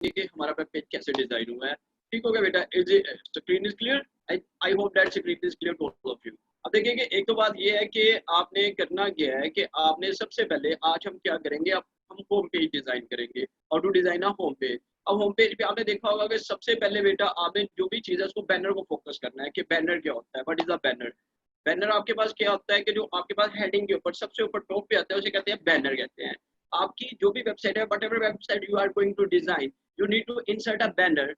देखेंगे कि हमारा वेब पेज कैसे डिजाइन हुआ है। ठीक हो गया बेटा, is screen is clear? I hope that screen is clear to all of you. अब देखिए कि एक तो बात ये है कि आपने करना क्या है कि आपने सबसे पहले आज हम क्या करेंगे, अब हम होम पेज डिजाइन करेंगे। How to design a home page. अब होम पेज पे आपने देखा होगा कि सबसे पहले बेटा आपने जो भी चीज है उसको बैनर को फोकस करना है कि बैनर क्या होता है, what is a banner. Banner आपके पास क्या होता है कि जो आपके पास हेडिंग के ऊपर सबसे ऊपर टॉप पे आता है उसे कहते हैं बैनर कहते हैं। आपकी जो भी वेबसाइट है, whatever website you are going to design, you need to insert a banner.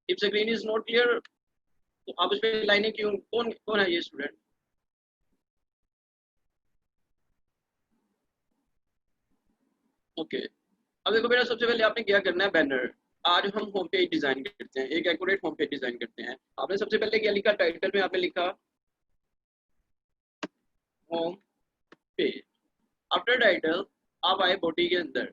If screen is not clear तो आप उस पर लाइनें क्यों, कौन कौन है ये स्टूडेंट? ओके। अब देखो बेटा, सबसे पहले आपने क्या करना है, बैनर। आज हम होम पेज डिजाइन करते हैं, एक एक्यूरेट होम पेज डिजाइन करते हैं। आपने सबसे पहले क्या लिखा, टाइटल में आपने लिखा होम पेज। आफ्टर टाइटल आप आए बॉडी के अंदर,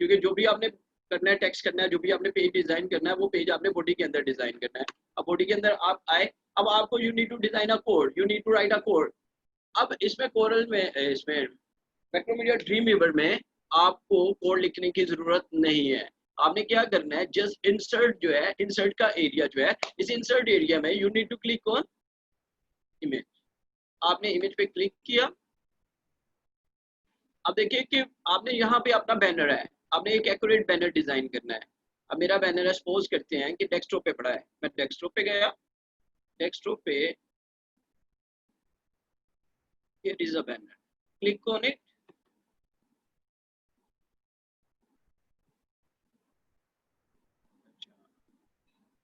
क्योंकि जो भी आपने करना है, टेक्स्ट करना है, जो भी आपने पेज डिजाइन करना है वो पेज आपने बॉडी के अंदर डिजाइन करना है। अब बॉडी के अंदर आप आए, अब आपको you need to design a code, you need to write a code. अब इसमें कोरल में, इसमें मैक्रोमीडिया ड्रीम वीवर में आपको कोड लिखने की जरूरत नहीं है। आपने क्या करना है, जस्ट इंसर्ट जो है, इंसर्ट का एरिया जो है, इस इंसर्ट एरिया में you need to click on image. आपने इमेज पे क्लिक किया। अब देखिए कि आपने यहाँ पे अपना बैनर है, आपने एक एक्यूरेट बैनर डिजाइन करना है। अब मेरा बैनर है, सपोज करते हैं कि डेस्कटॉप पे पड़ा है, मैं डेस्कटॉप पे गया, डेस्कटॉप पे here is a banner, click on it.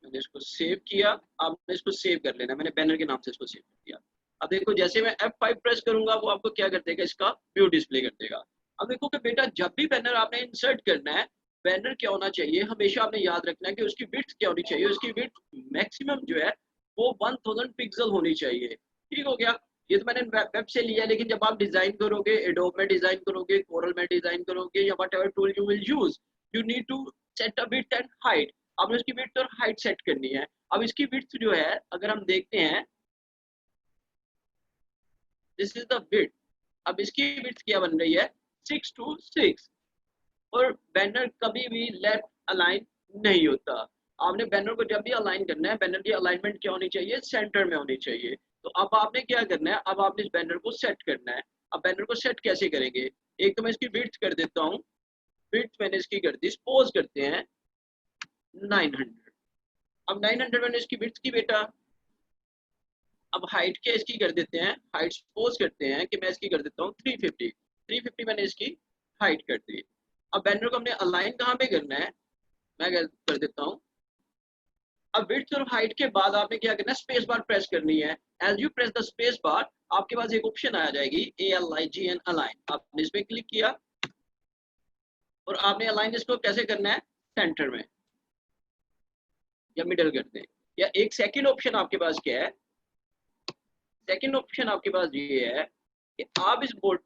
मैंने इसको सेव किया। आपने इसको सेव कर लेना, मैंने बैनर के नाम से इसको सेव कर दिया। अब देखो जैसे मैं F5 प्रेस करूंगा वो आपको क्या कर देगा, इसका व्यू डिस्प्ले कर देगा। अब देखो कि बेटा जब भी बैनर आपने इंसर्ट करना है, बैनर क्या होना चाहिए, हमेशा आपने याद रखना है कि उसकी विड्थ क्या होनी चाहिए, उसकी विड्थ मैक्सिमम जो है वो 1000 पिक्सल होनी चाहिए। ठीक हो गया। ये तो मैंने वेब से लिया, लेकिन जब आप डिजाइन करोगे, एडोब में डिजाइन करोगे, कोरल में डिजाइन करोगे, या whatever tool you will use, you need to set a width and height. आपने उसकी विड्थ और हाइट सेट करनी है। अब इसकी विड्थ जो है अगर हम देखते हैं, दिस इज द विड्थ। अब इसकी विड्थ क्या बन रही है, 6 to 6। और बैनर कभी भी लेफ्ट अलाइन नहीं होता। आपने बैनर को जब भी अलाइन करना है, बैनर की अलाइनमेंट क्या होनी चाहिए, सेंटर में होनी चाहिए। तो अब आपने क्या करना है, अब आपने इस बैनर को सेट करना है। अब बैनर को सेट कैसे करेंगे, एक तो मैं इसकी विड्थ कर देता हूँ, विड्थ मैंने इसकी कर दी, सपोज करते हैं 900। अब 900 मैंने इसकी विड्थ की बेटा। अब हाइट क्या इसकी कर देते हैं, हाइट सपोज करते हैं कि मैं इसकी कर देता हूँ 350। 350 मैंने इसकी हाइट कर दी। अब बैनर को हमने अलाइन कहाँ पे करना है, मैं कर देता हूँ। अब विड्थ और हाइट के बाद आपने क्या करना है, स्पेस बार प्रेस करनी है। As you press the space bar, आपके पास एक ऑप्शन आ जाएगी ALIGN अलाइन। आपने इस पे क्लिक किया और आपने अलाइन इसको कैसे करना है, सेंटर में या मिडल कर दें। या एक सेकंड ऑप्शन आपके पास क्या है, सेकंड ऑप्शन आपके पास ये है कि आप इस बोर्ड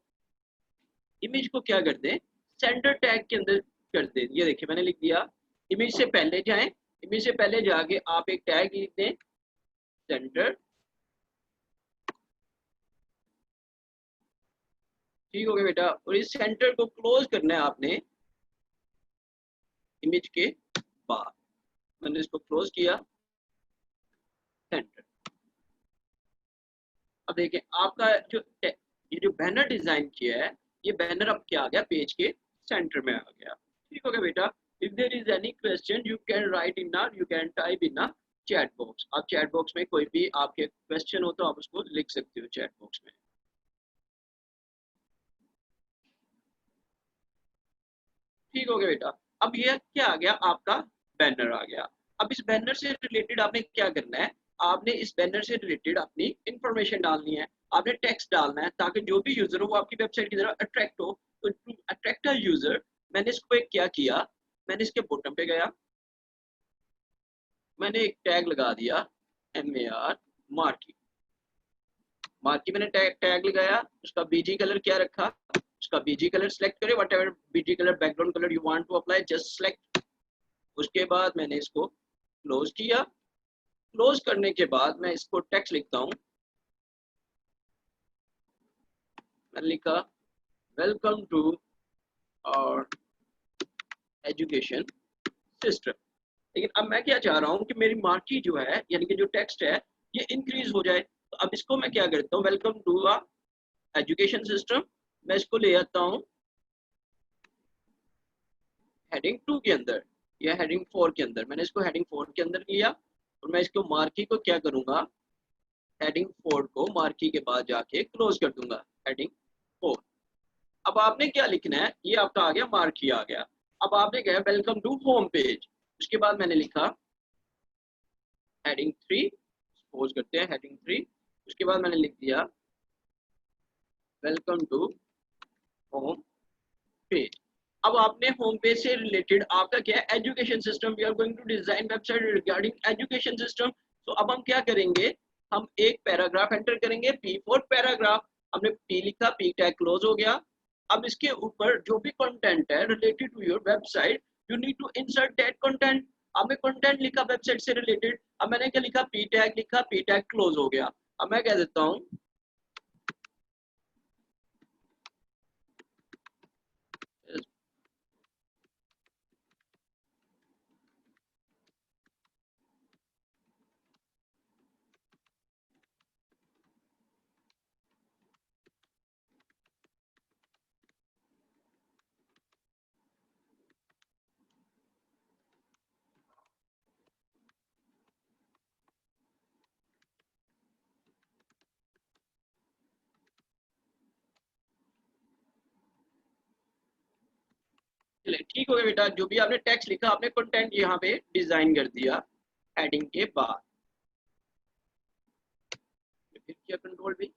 इमेज को क्या कर दें, सेंटर टैग के अंदर कर दें। ये देखिए मैंने लिख दिया, इमेज से पहले जाएं, इमेज से पहले जाके आप एक टैग लिख दें, सेंटर। ठीक हो गया बेटा। और इस सेंटर को क्लोज करना है आपने इमेज के बाद। मैंने इसको क्लोज किया, सेंटर। अब देखिए आपका जो ये जो बैनर डिजाइन किया है, ये बैनर अब क्या आ गया, पेज के सेंटर में आ गया। ठीक हो गया बेटा। If there is any question you can write in you can type in chat box. आप चैट बॉक्स में कोई भी आपके क्वेश्चन हो तो आप उसको लिख सकते हो चैट बॉक्स में। ठीक हो गया बेटा। अब ये क्या आ गया, आपका बैनर आ गया। अब इस बैनर से रिलेटेड आपने क्या करना है, आपने इस बैनर से रिलेटेड अपनी इंफॉर्मेशन डालनी है। आपने टेक्स्ट डालना है ताकि जो भी यूजर हो वो आपकी वेबसाइट की तरफ अट्रैक्ट हो। तो टू अट्रैक्ट अ यूजर, मैंने इसको एक क्या किया, मैंने इसके बॉटम पे गया, मैंने एक टैग लगा दिया, MAR मार्की। मार्की मैंने टैग लगाया, उसका बीजी कलर क्या रखा, उसका बीजी कलर सेलेक्ट करें, whatever BG colour background colour you want to apply, just select. उसके बाद मैंने इसको क्लोज किया। क्लोज करने के बाद मैं इसको टेक्स्ट लिखता हूँ। मैंने लिखा वेलकम टू और एजुकेशन सिस्टम। लेकिन अब मैं क्या चाह रहा हूँ कि मेरी मार्की जो है यानी कि जो टेक्स्ट है ये इंक्रीज हो जाए। तो अब इसको मैं क्या करता हूँ, welcome to a education system, मैं इसको ले आता हूँ हेडिंग 2 के अंदर या हेडिंग 4 के अंदर। मैंने इसको हेडिंग 4 के अंदर लिया और मैं इसको मार्की को क्या करूंगा, हेडिंग 4 को मार्की के बाद जाके क्लोज कर दूंगा, हेडिंग 4। अब आपने क्या लिखना है, ये आपका आ गया मार्की आ गया। अब आपने कहा वेलकम टू होम पेज, उसके बाद मैंने लिखा हेडिंग 3, सपोज करते हैं हेडिंग 3, उसके बाद मैंने लिख दिया वेलकम टू होम पेज। अब आपने होम पेज से रिलेटेड आपका क्या है, education system, we are going to design website regarding education system. तो अब हम क्या करेंगे, हम एक पैराग्राफ एंटर करेंगे, पी फॉर पैराग्राफ। हमने पी लिखा, पी टैग क्लोज हो गया। अब इसके ऊपर जो भी कंटेंट है related to your website, you need to insert that content. आपने कंटेंट लिखा वेबसाइट से रिलेटेड, अब मैंने क्या लिखा, पी टैग लिखा, पी टैग क्लोज हो गया। अब मैं कह देता हूँ चलिए ठीक हो गया बेटा, जो भी आपने टेक्स्ट लिखा आपने कंटेंट यहाँ पे डिजाइन कर दिया हेडिंग के बाद। फिर किया कंट्रोल भी।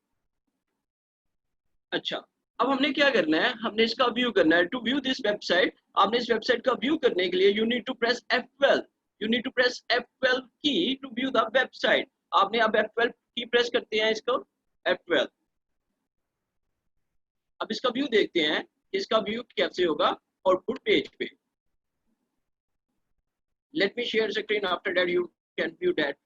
अच्छा, अब हमने क्या करना है, हमने इसका व्यू करना है। टू व्यू दिस वेबसाइट, आपने इस वेबसाइट का व्यू करने के लिए you need to press F12, you need to press F12 key to view the website. आपने अब F12 की प्रेस करते हैं इसको, F12। अब इसका व्यू देखते हैं, इसका व्यू कैसे होगा आउटपुट पेज पे। Let me share screen, after that you can view that.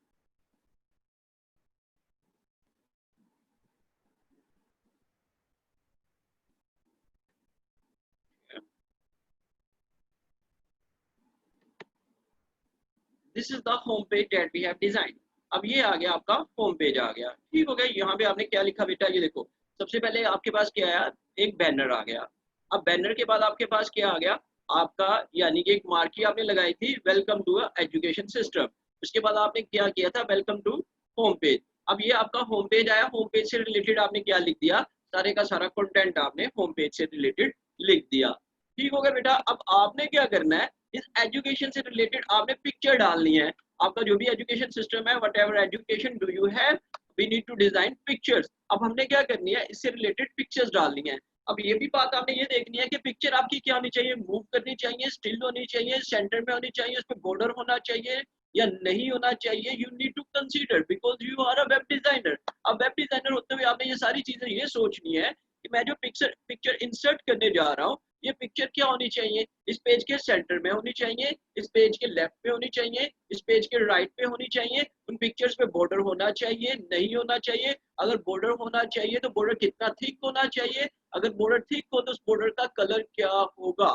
This is the home page that we have design. अब ये आ गया आपका होम पेज आ गया, ठीक हो गया। यहाँ पे आपने क्या लिखा बेटा, ये देखो, सबसे पहले आपके पास क्या आया, एक बैनर आ गया। अब बैनर के बाद आपके पास क्या आ गया, आपका यानी कि एक मार्की आपने लगाई थी वेलकम टू एजुकेशन सिस्टम। उसके बाद आपने क्या किया था, वेलकम टू होम पेज। अब ये आपका होम पेज आया, होम पेज से रिलेटेड आपने क्या लिख दिया, सारे का सारा कंटेंट आपने होम पेज से रिलेटेड लिख दिया। ठीक हो गया बेटा। अब आपने क्या करना है, इस एजुकेशन से रिलेटेड आपने पिक्चर डालनी है। आपका जो भी एजुकेशन सिस्टम है, whatever education do you have, we need to design pictures. अब हमने क्या करनी है, इससे रिलेटेड पिक्चर्स डालनी है। अब ये भी बात आपने ये देखनी है कि पिक्चर आपकी क्या होनी चाहिए, मूव करनी चाहिए, स्टिल होनी चाहिए, सेंटर में होनी चाहिए, उस पर बॉर्डर होना चाहिए या नहीं होना चाहिए। You need to consider because you are a web designer. अब वेब डिजाइनर होते हुए आपने ये सारी चीजें ये सोचनी है कि मैं जो पिक्चर पिक्चर इंसर्ट करने जा रहा हूँ, ये पिक्चर क्या होनी चाहिए, इस पेज के सेंटर में होनी चाहिए, इस पेज के लेफ्ट पे होनी चाहिए, इस पेज के राइट पे होनी चाहिए। उन पिक्चर्स पे बॉर्डर होना चाहिए, नहीं होना चाहिए। अगर बॉर्डर होना चाहिए तो बॉर्डर कितना थिक होना चाहिए, अगर बॉर्डर थिक हो तो उस बॉर्डर का कलर क्या होगा।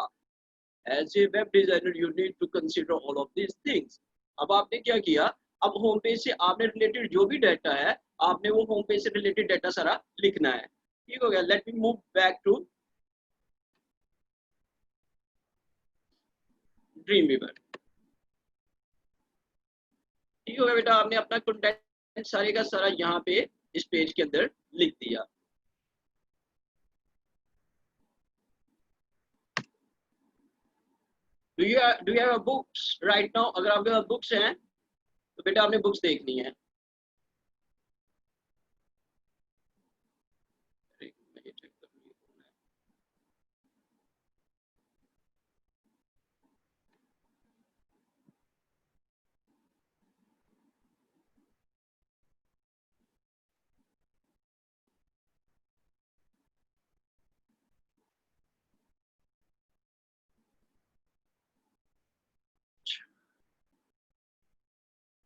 As a web designer you need to consider all of these things. अब आपने क्या किया, अब होम पेज से आपने रिलेटेड जो भी डाटा है, आपने वो होम पेज से रिलेटेड डाटा सारा लिखना है। ठीक हो गया। Let me move back to Dreamweaver. ठीक हो गया बेटा, आपने अपना कंटेंट सारे का सारा यहाँ पे इस पेज के अंदर लिख दिया। Do you have books right now, अगर आपके पास बुक्स हैं तो बेटा आपने बुक्स देखनी है।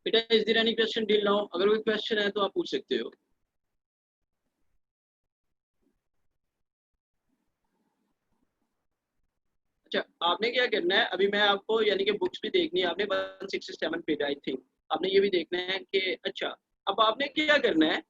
बेटा is there any question till now, अगर कोई क्वेश्चन है तो आप पूछ सकते हो। अच्छा, आपने क्या करना है, अभी मैं आपको यानी कि बुक्स भी देखनी है आपने, 167 पेज आई थिंक, आपने ये भी देखना है कि अच्छा, अब आपने क्या करना है,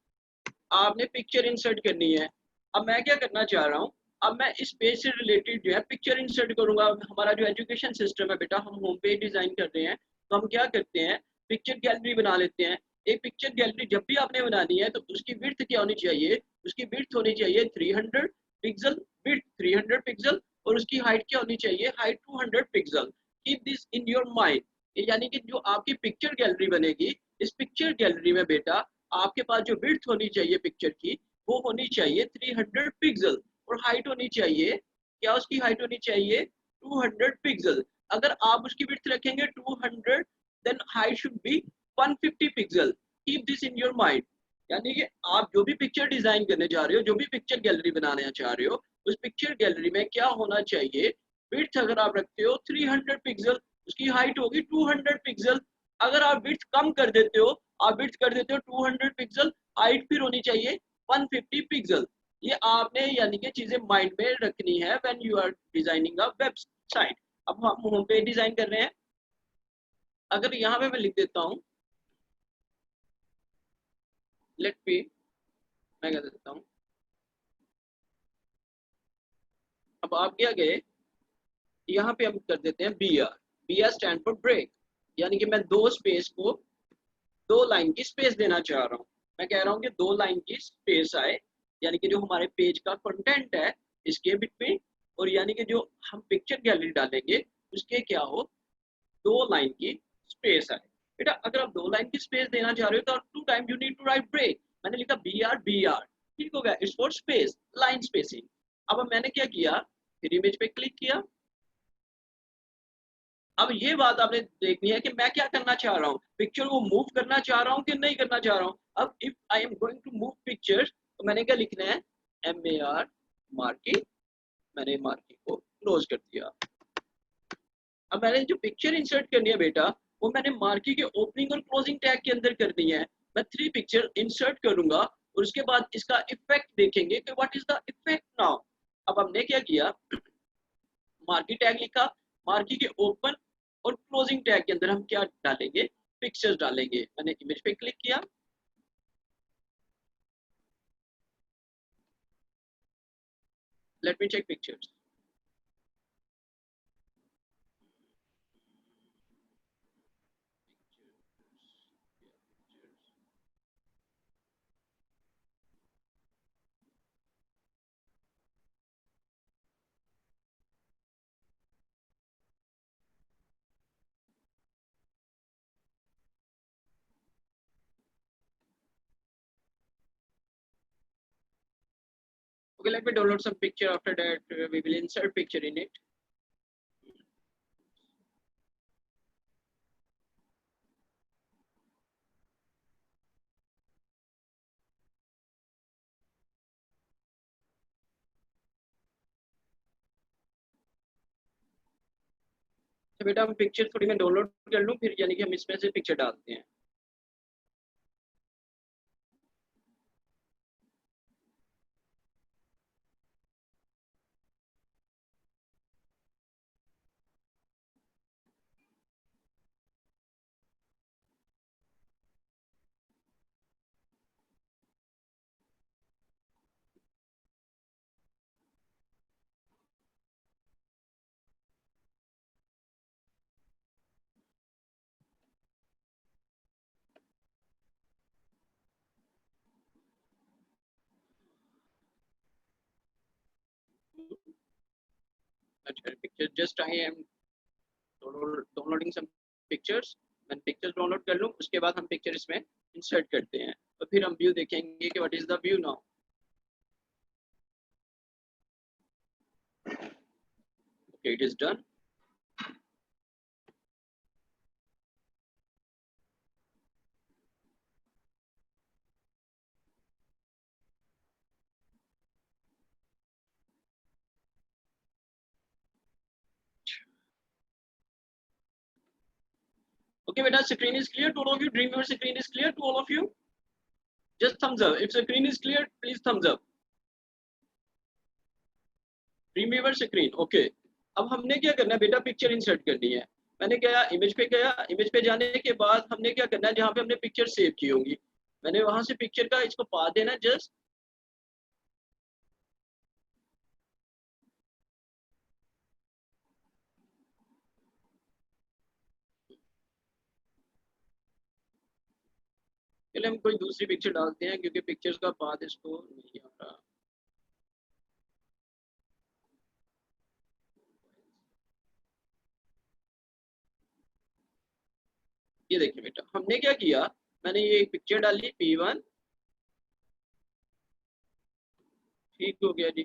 आपने पिक्चर इंसर्ट करनी है। अब मैं क्या करना चाह रहा हूँ, अब मैं इस पेज से रिलेटेड जो है पिक्चर इंसर्ट करूंगा। हमारा जो एजुकेशन सिस्टम है बेटा, हम होम पेज डिजाइन कर रहे हैं, तो हम क्या करते हैं, पिक्चर गैलरी बना लेते हैं। एक पिक्चर गैलरी जब भी आपने बनानी है तो उसकी विड्थ क्या होनी चाहिए, उसकी विड्थ होनी चाहिए 300 पिक्सल, विड्थ 300 पिक्सल, और उसकी हाइट क्या होनी चाहिए, height 200 pixel. Keep this in your mind, यानी कि जो आपकी पिक्चर गैलरी बनेगी, इस पिक्चर गैलरी में बेटा आपके पास जो विड्थ होनी चाहिए पिक्चर की, वो होनी चाहिए 300 पिक्सल, और हाइट होनी चाहिए, क्या उसकी हाइट होनी चाहिए 200 पिक्सल। अगर आप उसकी विड्थ रखेंगे 200, then height should be 150 pixel. Keep this in your mind, यानी कि आप जो भी पिक्चर डिजाइन करने जा रहे हो, जो भी पिक्चर गैलरी बनाने चाह रहे हो, उस पिक्चर गैलरी में क्या होना चाहिए, विड्थ अगर आप रखते हो 300 पिक्सल, उसकी हाइट होगी 200 पिक्सल। अगर आप विड्थ कम कर देते हो, आप विड्थ कर देते हो 200 पिक्सल, हाइट फिर होनी चाहिए 150 पिक्सल। ये आपने यानी कि चीजें माइंड में रखनी है when you are designing a website. अब हम होम पेज डिजाइन कर रहे हैं, अगर यहाँ पे मैं लिख देता हूँ, लेट बी, मैं कह देता हूँ, अब आप क्या गए, यहाँ पे हम कर देते हैं B R. B R stand for break, यानी कि मैं दो स्पेस को, दो लाइन की स्पेस देना चाह रहा हूँ। मैं कह रहा हूँ कि दो लाइन की स्पेस आए, यानी कि जो हमारे पेज का कंटेंट है इसके बिटवीन, और यानी कि जो हम पिक्चर गैलरी डालेंगे उसके क्या हो, दो लाइन की स्पेस आए। बेटा अगर आप दो लाइन की स्पेस देना चाह रहे हो तो two time you need to write break. मैंने लिखा बी आर, ठीक हो गया, it's for space, line spacing. अब मैंने क्या किया, फिर इमेज पे क्लिक किया। अब ये बात आपने देखनी है कि मैं क्या करना चाह रहा हूँ, पिक्चर को मूव करना चाह रहा हूँ कि नहीं करना चाह रहा हूँ। अब if I am going to move pictures, तो मैंने क्या लिखना है, MAR मार्किंग, मैंने मार्किंग को क्लोज कर दिया। अब मैंने जो पिक्चर इंसर्ट करनी है बेटा, वो मैंने मार्की के ओपनिंग और क्लोजिंग टैग के अंदर करनी है। मैं 3 पिक्चर इंसर्ट करूंगा और उसके बाद इसका इफेक्ट देखेंगे कि what is the effect now. अब हमने क्या किया, मार्की टैग लिखा, मार्की के ओपन और क्लोजिंग टैग के अंदर हम क्या डालेंगे, पिक्चर्स डालेंगे। मैंने इमेज पे क्लिक किया, let me check pictures. Okay, let me download some picture. After that, we will insert picture in it. तो बेटा हम पिक्चर थोड़ी मैं डाउनलोड कर लूँ, फिर यानी कि हम इसमें से पिक्चर डालते हैं। अच्छा, picture just I am downloading some pictures. मैं पिक्चर्स डाउनलोड कर लूँ, उसके बाद हम पिक्चर इसमें इंसर्ट करते हैं, तो फिर हम व्यू देखेंगे कि what is the view now. Okay, it is done. Okay, beta, screen is clear to all of you. Dreamweaver screen is clear to all of you. Just thumbs up. If the screen is clear, please thumbs up. Dreamweaver screen. Okay. अब हमने क्या करना है बेटा, picture insert करनी है। मैंने क्या, इमेज पे गया, इमेज पे जाने के बाद हमने क्या करना है, जहाँ पे हमने पिक्चर सेव की होंगी मैंने वहां से पिक्चर का इसको पा देना जस्ट। पहले हम कोई दूसरी पिक्चर डालते हैं क्योंकि पिक्चर्स का पाथ इसको नहीं आ रहा। ये देखिए बेटा, हमने क्या किया, मैंने ये एक पिक्चर डाली P1, ठीक हो गया जी।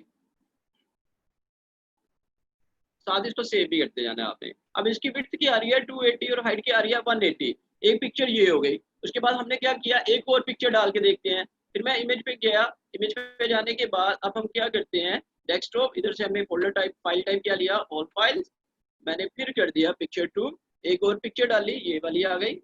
साथ ही इसको सेव भी करते जाना है आपने। अब इसकी विड्थ की आ रही है 280 और हाइट की आ रही है 180। एक पिक्चर ये हो गई। उसके बाद हमने क्या किया, एक और पिक्चर डाल के देखते हैं। फिर मैं इमेज पे गया, इमेज पे जाने के बाद अब हम क्या करते हैं, डेस्कटॉप, इधर से हमने फोल्डर टाइप, फाइल टाइप क्या लिया, ऑल फाइल्स। मैंने फिर कर दिया पिक्चर 2, एक और पिक्चर डाली, ये वाली आ गई।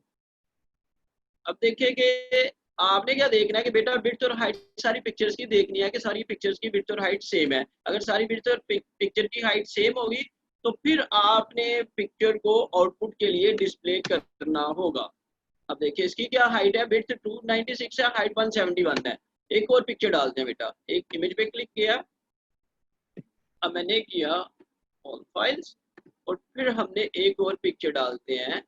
अब देखिए कि आपने क्या देखना है कि बेटा विड्थ और हाइट सारी पिक्चर्स की देखनी है कि सारी पिक्चर्स की विड्थ और हाइट सेम है। अगर सारी विड्थ और पिक्चर की हाइट सेम होगी तो फिर आपने पिक्चर को आउटपुट के लिए डिस्प्ले करना होगा। अब देखिए इसकी क्या हाइट है, विड्थ 296 है, हाइट 171 है। एक और पिक्चर डालते हैं बेटा, एक इमेज पे क्लिक किया, अब मैंने किया ऑल फाइल्स, और फिर हमने एक और पिक्चर डालते हैं।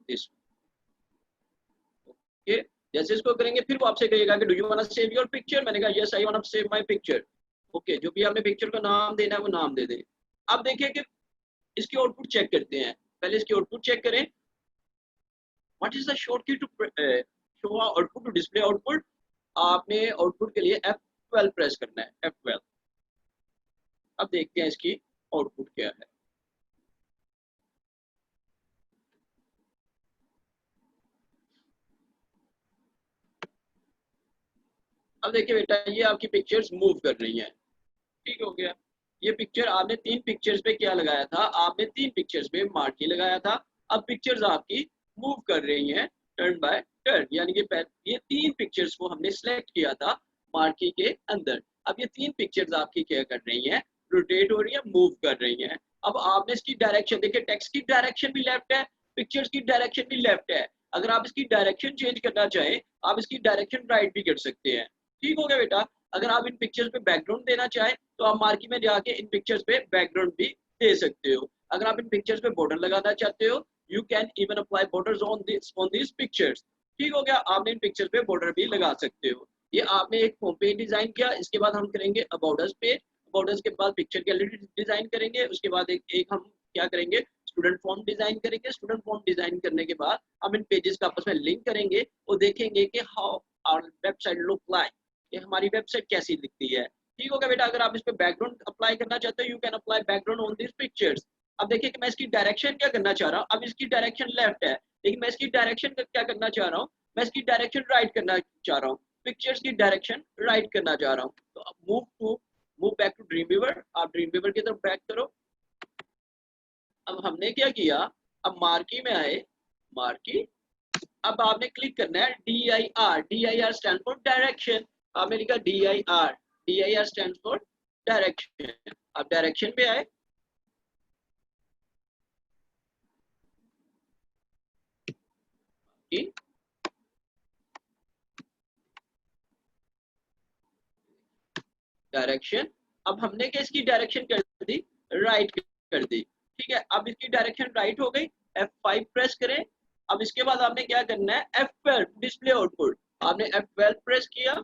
This, okay. जैसे इसको करेंगे फिर वो आपसे कहेगा कि do you want to save your picture, मैंने कहा yes I want to save my picture. Okay, जो भी आपने पिक्चर का नाम देना है वो नाम दे दें। अब देखिए कि इसकी आउटपुट चेक करते हैं। पहले इसकी आउटपुट चेक करें, what is the shortcut to show output to display output. आपने आउटपुट के लिए F12 प्रेस करना है, F12। अब देखते हैं इसकी आउटपुट क्या है। अब देखिए बेटा, ये आपकी पिक्चर्स मूव कर रही हैं, ठीक हो गया। ये पिक्चर आपने 3 पिक्चर्स पे क्या लगाया था, आपने 3 पिक्चर्स पे मार्की लगाया था। अब पिक्चर्स आपकी मूव कर रही हैं टर्न बाय टर्न, यानी कि ये 3 पिक्चर्स को हमने सिलेक्ट किया था मार्की के अंदर। अब ये 3 पिक्चर्स आपकी क्या कर रही हैं, रोटेट हो रही है, मूव कर रही हैं। अब आपने इसकी डायरेक्शन देखिए, टेक्स्ट की डायरेक्शन भी लेफ्ट है, पिक्चर्स की डायरेक्शन भी लेफ्ट है। अगर आप इसकी डायरेक्शन चेंज करना चाहें, आप इसकी डायरेक्शन राइट भी कर सकते हैं। ठीक हो गया बेटा। अगर आप इन पिक्चर्स पे बैकग्राउंड देना चाहें तो आप मार्की में जाके इन पिक्चर्स पे बैकग्राउंड भी दे सकते हो। अगर आप इन पिक्चर्स पे बॉर्डर लगाना चाहते हो, you can even apply borders on this pictures. ठीक हो गया, आपने इन पिक्चर्स पे बॉर्डर भी लगा सकते हो। ये आपने एक होम पेज डिजाइन किया। इसके बाद हम करेंगे about us page. About us के बाद पिक्चर गैलरी डिजाइन करेंगे। उसके बाद एक हम क्या करेंगे, स्टूडेंट फॉर्म डिजाइन करेंगे। स्टूडेंट फॉर्म डिजाइन करने के बाद हम इन पेजेस का आपस में लिंक करेंगे और देखेंगे कि how our website look like, कि हमारी वेबसाइट कैसी दिखती है। ठीक होगा बेटा। अगर आप इस पे बैकग्राउंड अप्लाई करना चाहते हो, you can apply background on this pictures. अब देखिए कि मैं इसकी डायरेक्शन क्या करना चाह रहा हूँ। अब इसकी डायरेक्शन लेफ्ट है, लेकिन मैं इसकी डायरेक्शन क्या करना चाह रहा हूँ, मैं इसकी डायरेक्शन राइट करना चाह रहा हूँ। पिक्चर्स की डायरेक्शन राइट करना चाह रहा हूँ। तो अब move back to dream viewer. आप ड्रीम व्यूवर की तरफ बैक करो। अब हमने क्या किया, अब मार्की में आए, मार्की। अब आपने क्लिक करना है DIR। DIR stand for direction. आपने लिखा DIR। DIR stand for direction. अब डायरेक्शन पे आए, डायरेक्शन। अब हमने क्या इसकी डायरेक्शन कर दी, राइट कर दी। ठीक है, अब इसकी डायरेक्शन राइट हो गई। F5 प्रेस करें। अब इसके बाद आपने क्या करना है, F12 डिस्प्ले आउटपुट। आपने F12 प्रेस किया।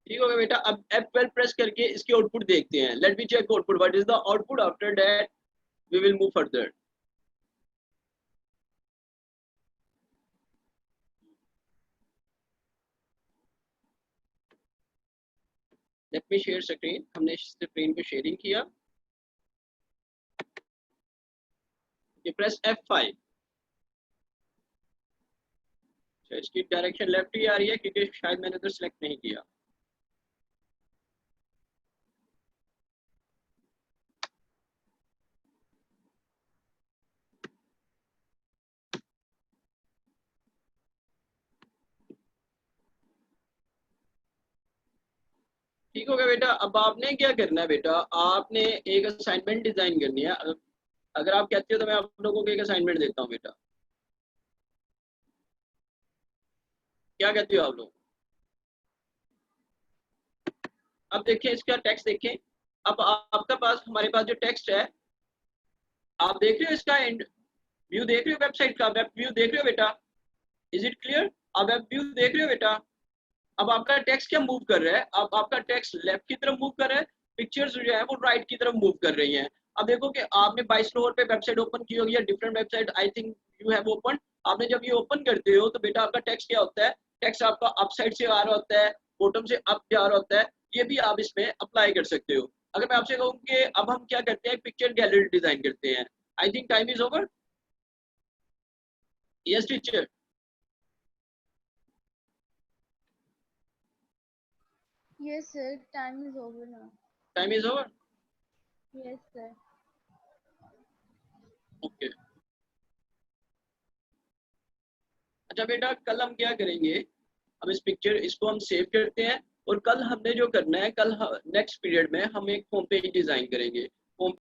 ठीक हो गया बेटा। अब F12 प्रेस करके इसकी आउटपुट देखते हैं। Let me check output, what is the output. After that we will move further. Let me share screen. हमने स्क्रीन को शेयरिंग किया। ये प्रेस F5। अच्छा, इसकी डायरेक्शन लेफ्ट ही आ रही है क्योंकि शायद मैंने तो सिलेक्ट नहीं किया। ठीक हो गया बेटा। अब आपने क्या करना है बेटा, आपने एक असाइनमेंट डिजाइन करनी है। अगर आप कहते हो तो मैं आप लोगों को एक असाइनमेंट देता हूँ बेटा, क्या कहते हो आप लोग? अब देखिए इसका टेक्स्ट देखें। अब आपका पास, हमारे पास जो टेक्स्ट है, आप देख रहे हो इसका एंड व्यू देख रहे हो, वेबसाइट का वेब व्यू देख रहे हो बेटा? Is it clear? आप वेब व्यू देख रहे हो बेटा? अब आपका टेक्स्ट क्या मूव कर रहा है? अब आपका टेक्स्ट लेफ्ट की तरफ मूव कर रहा है, पिक्चर्स जो है वो राइट की तरफ मूव कर रही हैं। अब देखो कि आपने 22 फ्लोर पे वेबसाइट ओपन की होगी या different website, I think you have open. आपने जब ये ओपन करते हो तो बेटा आपका टेक्स्ट क्या होता है? टेक्स्ट आपका अप साइड से आ रहा होता है, बॉटम से अप जा रहा होता है। ये भी आप इसमें अप्लाई कर सकते हो। अगर मैं आपसे कहूँ कि अब हम क्या करते हैं, पिक्चर गैलरी डिजाइन करते हैं। I think time is over. Yes teacher. Yes, sir. Time is over now. Time is over. Yes, sir. Okay. अच्छा बेटा, कल हम क्या करेंगे, हम इस पिक्चर इसको हम सेव करते हैं, और कल हमने जो करना है, कल नेक्स्ट पीरियड में हम एक होम पेज डिजाइन करेंगे।